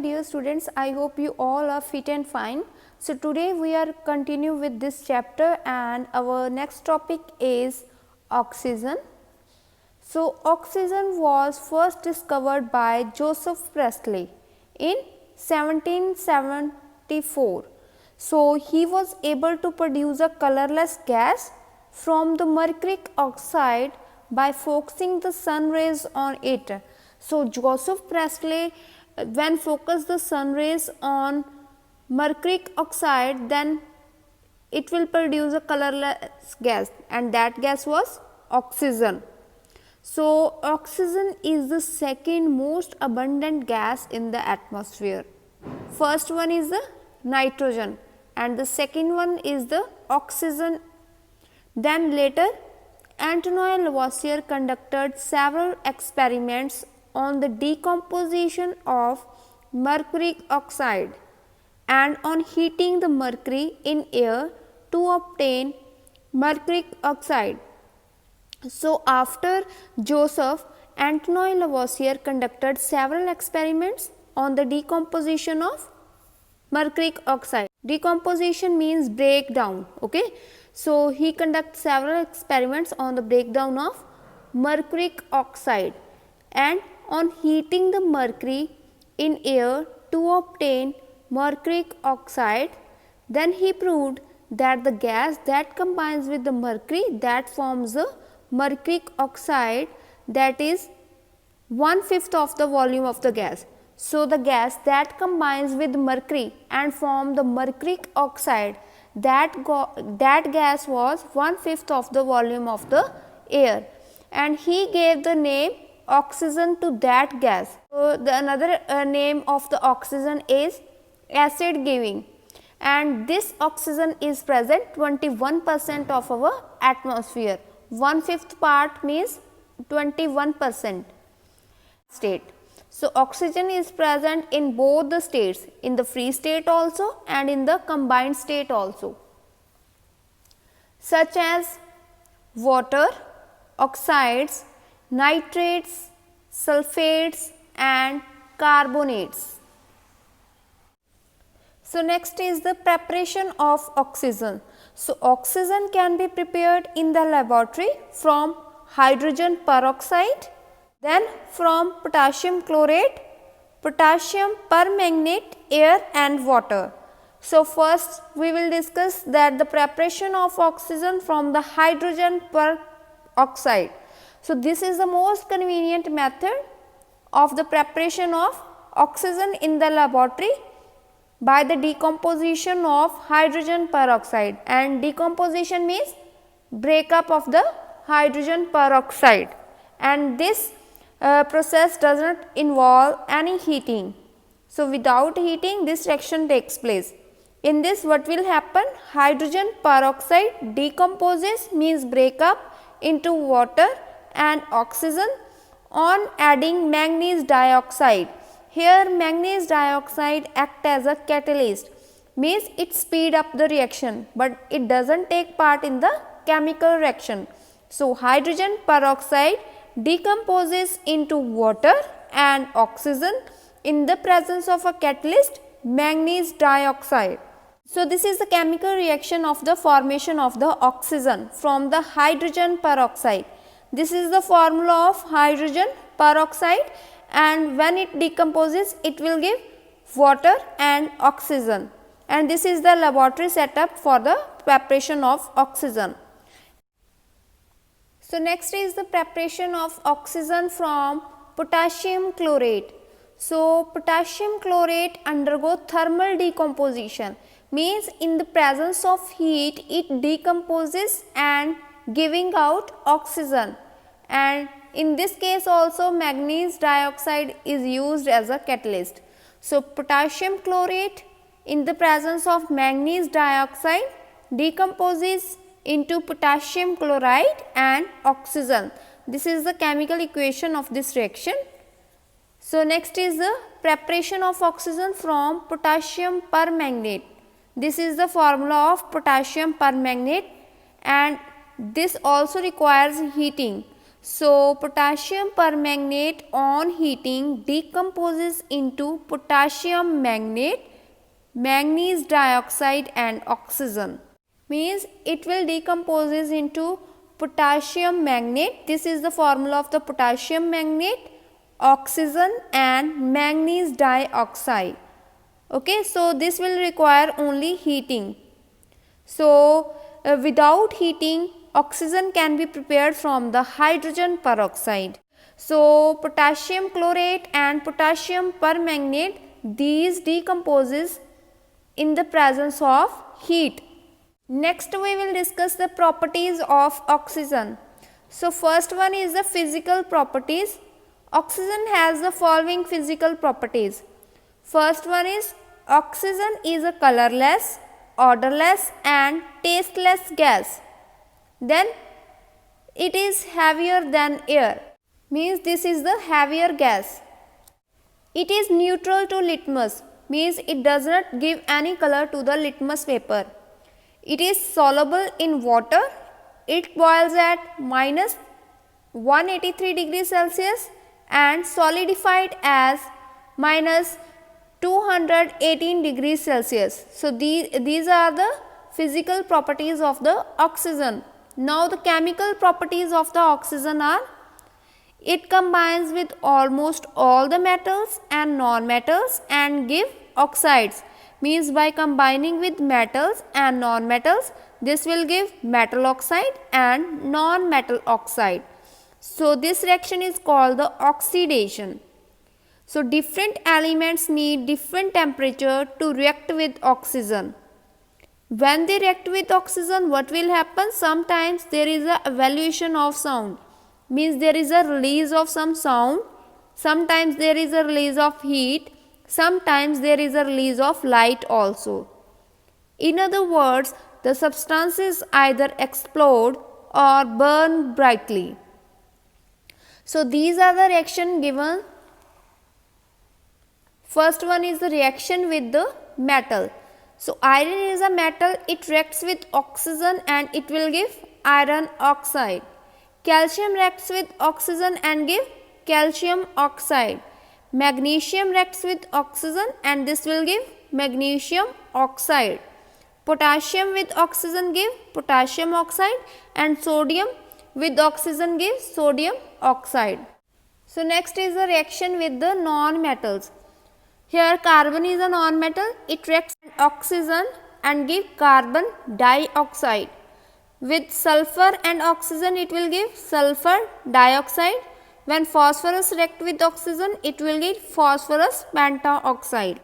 dear students, I hope you all are fit and fine. So, today we are continue with this chapter and our next topic is oxygen. So, oxygen was first discovered by Joseph Priestley in 1774. So, he was able to produce a colorless gas from the mercuric oxide by focusing the sun rays on it. So, Joseph Priestley when focus the sun rays on mercuric oxide, then it will produce a colorless gas and that gas was oxygen. So, oxygen is the second most abundant gas in the atmosphere. First one is the nitrogen and the second one is the oxygen. Then later Antoine Lavoisier conducted several experiments on the decomposition of mercuric oxide and on heating the mercury in air to obtain mercuric oxide. So, after Joseph, Antoine Lavoisier conducted several experiments on the decomposition of mercuric oxide. Decomposition means breakdown. Okay. So, he conducted several experiments on the breakdown of mercuric oxide and on heating the mercury in air to obtain mercuric oxide. Then he proved that the gas that combines with the mercury that forms the mercuric oxide, that is 1/5 of the volume of the gas. So, the gas that combines with mercury and form the mercuric oxide, that gas was 1/5 of the volume of the air and he gave the name oxygen to that gas. So, the another name of the oxygen is acid giving and this oxygen is present 21% of our atmosphere. 1/5 part means 21% state. So, oxygen is present in both the states, in the free state also and in the combined state also, such as water, oxides, nitrates, sulfates and carbonates. So, next is the preparation of oxygen. So, oxygen can be prepared in the laboratory from hydrogen peroxide, then from potassium chlorate, potassium permanganate, air and water. So, first we will discuss that the preparation of oxygen from the hydrogen peroxide. So, this is the most convenient method of the preparation of oxygen in the laboratory by the decomposition of hydrogen peroxide, and decomposition means breakup of the hydrogen peroxide, and this process does not involve any heating. So, without heating this reaction takes place. In this what will happen? Hydrogen peroxide decomposes means breakup into water and oxygen on adding manganese dioxide. Here manganese dioxide act as a catalyst, means it speed up the reaction, but it does not take part in the chemical reaction. So, hydrogen peroxide decomposes into water and oxygen in the presence of a catalyst manganese dioxide. So, this is the chemical reaction of the formation of the oxygen from the hydrogen peroxide. This is the formula of hydrogen peroxide, and when it decomposes it will give water and oxygen, and this is the laboratory setup for the preparation of oxygen. So, next is the preparation of oxygen from potassium chlorate. So, potassium chlorate undergo thermal decomposition, means in the presence of heat it decomposes and giving out oxygen, and in this case also manganese dioxide is used as a catalyst. So, potassium chlorate in the presence of manganese dioxide decomposes into potassium chloride and oxygen. This is the chemical equation of this reaction. So, next is the preparation of oxygen from potassium permanganate. This is the formula of potassium permanganate and this also requires heating. So potassium permanganate on heating decomposes into potassium magnate, manganese dioxide and oxygen. Means it will decomposes into potassium magnate. This is the formula of the potassium magnate, oxygen and manganese dioxide. Okay, so this will require only heating. So without heating, oxygen can be prepared from the hydrogen peroxide. So potassium chlorate and potassium permanganate, these decomposes in the presence of heat. Next we will discuss the properties of oxygen. So first one is the physical properties. Oxygen has the following physical properties. First one is oxygen is a colorless, odorless and tasteless gas. Then it is heavier than air, means this is the heavier gas. It is neutral to litmus, means it does not give any color to the litmus paper. It is soluble in water. It boils at minus 183 degrees Celsius and solidified as minus 218 degrees Celsius. So these are the physical properties of the oxygen. Now the chemical properties of the oxygen are: it combines with almost all the metals and non-metals and give oxides. Means by combining with metals and non-metals, this will give metal oxide and non-metal oxide. So this reaction is called the oxidation. So different elements need different temperature to react with oxygen. When they react with oxygen, what will happen? Sometimes there is a evaluation of sound, means there is a release of some sound. Sometimes there is a release of heat. Sometimes there is a release of light also. In other words, the substances either explode or burn brightly. So these are the reaction given. First one is the reaction with the metal. So iron is a metal, it reacts with oxygen and it will give iron oxide. Calcium reacts with oxygen and give calcium oxide. Magnesium reacts with oxygen and this will give magnesium oxide. Potassium with oxygen give potassium oxide and sodium with oxygen gives sodium oxide. So next is the reaction with the non-metals. Here carbon is a non-metal, it reacts with oxygen and give carbon dioxide. With sulfur and oxygen it will give sulfur dioxide. When phosphorus reacts with oxygen, it will give phosphorus pentaoxide.